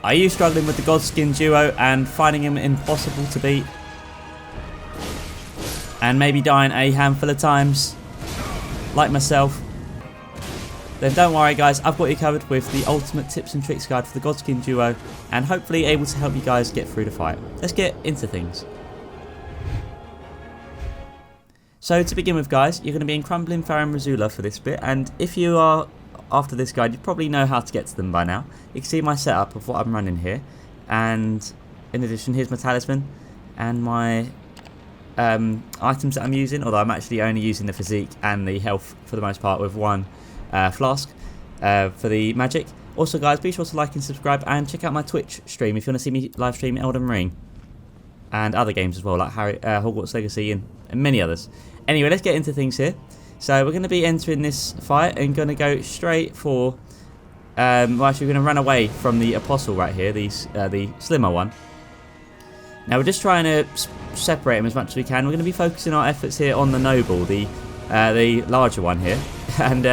Are you struggling with the Godskin Duo and finding him impossible to beat? And maybe dying a handful of times, like myself? Then don't worry guys, I've got you covered with the ultimate tips and tricks guide for the Godskin Duo, and hopefully able to help you guys get through the fight. Let's get into things. So to begin with guys, you're going to be in Crumbling Farum Razula for this bit, and if you are after this guide, you probably know how to get to them by now. You can see my setup of what I'm running here, and in addition here's my talisman and my items that I'm using, although I'm actually only using the physique and the health for the most part with one flask for the magic. Also guys, be sure to like and subscribe and check out my Twitch stream if you want to see me live stream Elden Ring and other games as well, like Hogwarts Legacy and many others. Anyway, let's get into things here. So we're going to be entering this fight and going to go straight for well, actually we're going to run away from the apostle right here, the slimmer one. Now we're just trying to separate him as much as we can. We're going to be focusing our efforts here on the noble, the larger one here. And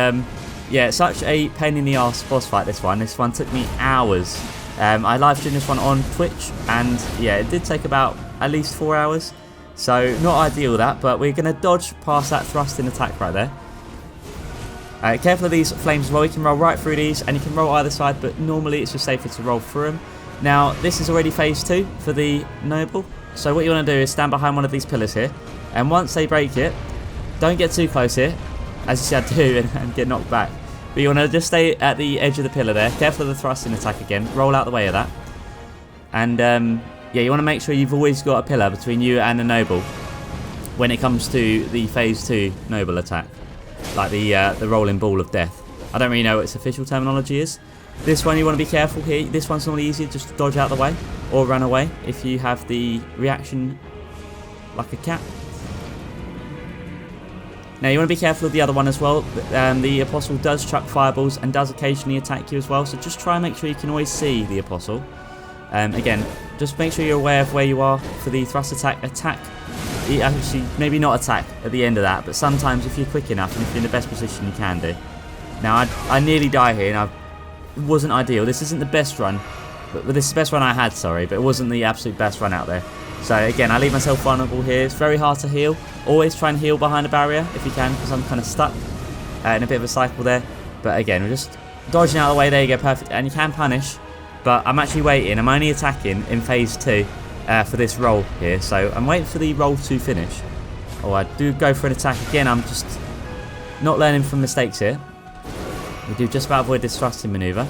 yeah, it's such a pain in the arse boss fight, this one. This one took me hours. I live streamed this one on Twitch, and yeah, it did take about at least 4 hours. So not ideal that, but we're going to dodge past that thrusting attack right there. Careful of these flames as well. You can roll right through these, and you can roll either side, but normally it's just safer to roll through them. Now this is already phase 2 for the noble, so what you want to do is stand behind one of these pillars here, and once they break it, don't get too close here, as you see I do, and get knocked back. But you want to just stay at the edge of the pillar there. Careful of the thrusting attack again. Roll out the way of that. And yeah, you want to make sure you've always got a pillar between you and the noble when it comes to the phase 2 noble attack, like the rolling ball of death. I don't really know what its official terminology is. This one you want to be careful here. This one's normally easier, just to dodge out the way or run away if you have the reaction like a cat. Now you want to be careful of the other one as well. The apostle does chuck fireballs and does occasionally attack you as well, so just try and make sure you can always see the apostle. Again, just make sure you're aware of where you are for the thrust attack. Actually, maybe not attack at the end of that, but sometimes if you're quick enough and if you're in the best position, you can do. Now I nearly die here, and it wasn't ideal. This isn't the best run, but this is the best run I had, sorry, but it wasn't the absolute best run out there. So again, I leave myself vulnerable here. It's very hard to heal. Always try and heal behind a barrier if you can, because I'm kind of stuck in a bit of a cycle there. But again, we're just dodging out of the way. There you go, perfect. And you can punish, but I'm actually waiting. I'm only attacking in phase 2 for this roll here. So I'm waiting for the roll to finish. Oh, I do go for an attack again. I'm just not learning from mistakes here. We do just about avoid this thrusting maneuver.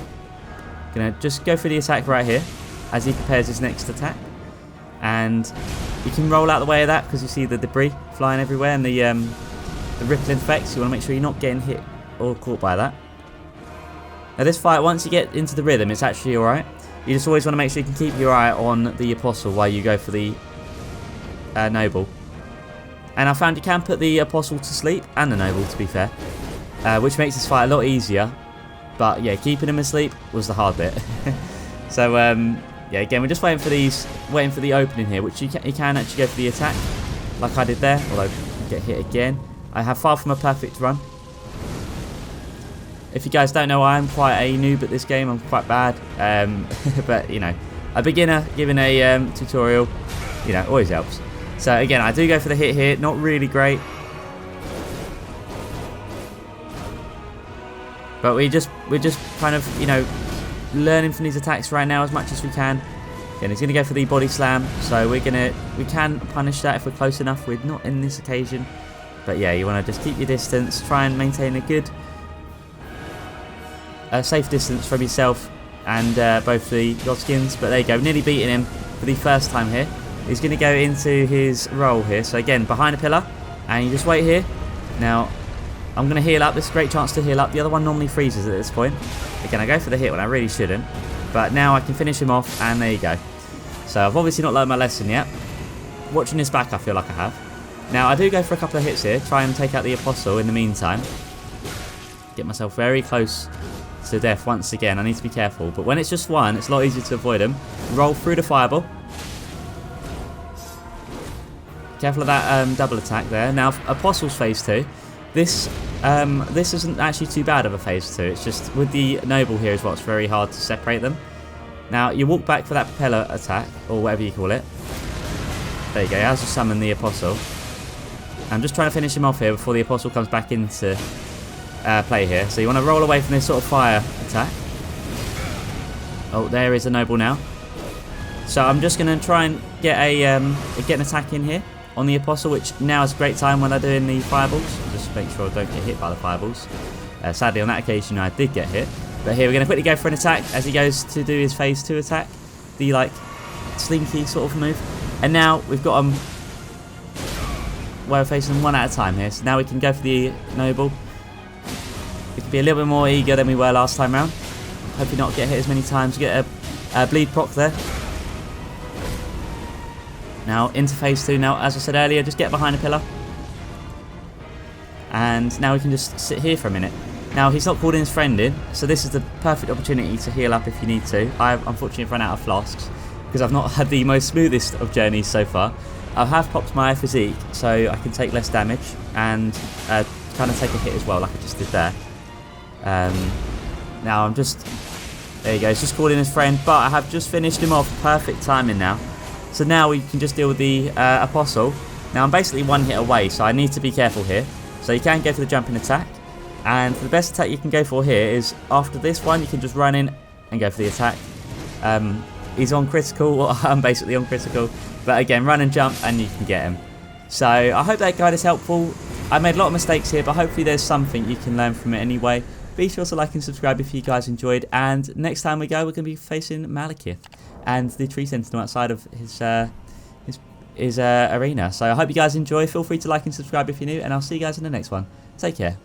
Gonna just go for the attack right here as he prepares his next attack. And you can roll out the way of that because you see the debris flying everywhere and the rippling effects. You want to make sure you're not getting hit or caught by that. Now this fight, once you get into the rhythm, it's actually alright. You just always want to make sure you can keep your eye on the apostle while you go for the noble. And I found you can put the apostle to sleep, and the noble to be fair, which makes this fight a lot easier. But yeah, keeping him asleep was the hard bit. So yeah, again, we're just waiting for the opening here, which you can actually go for the attack, like I did there, although you get hit again. I have far from a perfect run. If you guys don't know, I'm quite a noob at this game. I'm quite bad, but you know, a beginner giving a tutorial, you know, always helps. So again, I do go for the hit here. Not really great, but we're just kind of, you know, learning from these attacks right now as much as we can. Again, he's going to go for the body slam, so we can punish that if we're close enough. We're not in this occasion, but yeah, you want to just keep your distance, try and maintain a good safe distance from yourself and both the Godskins. But there you go, nearly beating him for the first time here. He's going to go into his roll here, so again, behind a pillar, and you just wait here. Now I'm going to heal up. This is a great chance to heal up. The other one normally freezes at this point. Again, I go for the hit when I really shouldn't. But now I can finish him off, and there you go. So I've obviously not learned my lesson yet. Watching this back, I feel like I have. Now, I do go for a couple of hits here. Try and take out the apostle in the meantime. Get myself very close to death once again. I need to be careful. But when it's just one, it's a lot easier to avoid them. Roll through the fireball. Careful of that double attack there. Now, apostle's phase 2. This isn't actually too bad of a phase 2. It's just with the noble here as well, it's very hard to separate them. Now, you walk back for that propeller attack, or whatever you call it. There you go, he has to summon the Apostle. I'm just trying to finish him off here before the Apostle comes back into play here. So you want to roll away from this sort of fire attack. Oh, there is a Noble now. So I'm just going to try and get an attack in here on the Apostle, which now is a great time when I'm doing the fireballs. Just make sure I don't get hit by the fireballs. Sadly, on that occasion, I did get hit. But here, we're going to quickly go for an attack as he goes to do his phase 2 attack. The, like, slinky sort of move. And now we've got him. We're facing them one at a time here. So now we can go for the Noble. We can be a little bit more eager than we were last time round. Hopefully not get hit as many times. Get a bleed proc there. Now into phase 2. Now, as I said earlier, just get behind a pillar. And now we can just sit here for a minute. Now, he's not called in his friend in, so this is the perfect opportunity to heal up if you need to. I've unfortunately run out of flasks because I've not had the most smoothest of journeys so far. I have popped my physique so I can take less damage and kind of take a hit as well, like I just did there. Now I'm just... There you go, he's just called in his friend, but I have just finished him off. Perfect timing now. So now we can just deal with the Apostle. Now I'm basically one hit away, so I need to be careful here. So you can go for the jumping attack. And the best attack you can go for here is after this one, you can just run in and go for the attack. He's on critical, or I'm basically on critical. But again, run and jump and you can get him. So I hope that guide is helpful. I made a lot of mistakes here, but hopefully there's something you can learn from it anyway. Be sure to like and subscribe if you guys enjoyed. And next time we go, we're going to be facing Malekith and the Tree Sentinel outside of his arena. So I hope you guys enjoy. Feel free to like and subscribe if you're new, and I'll see you guys in the next one. Take care.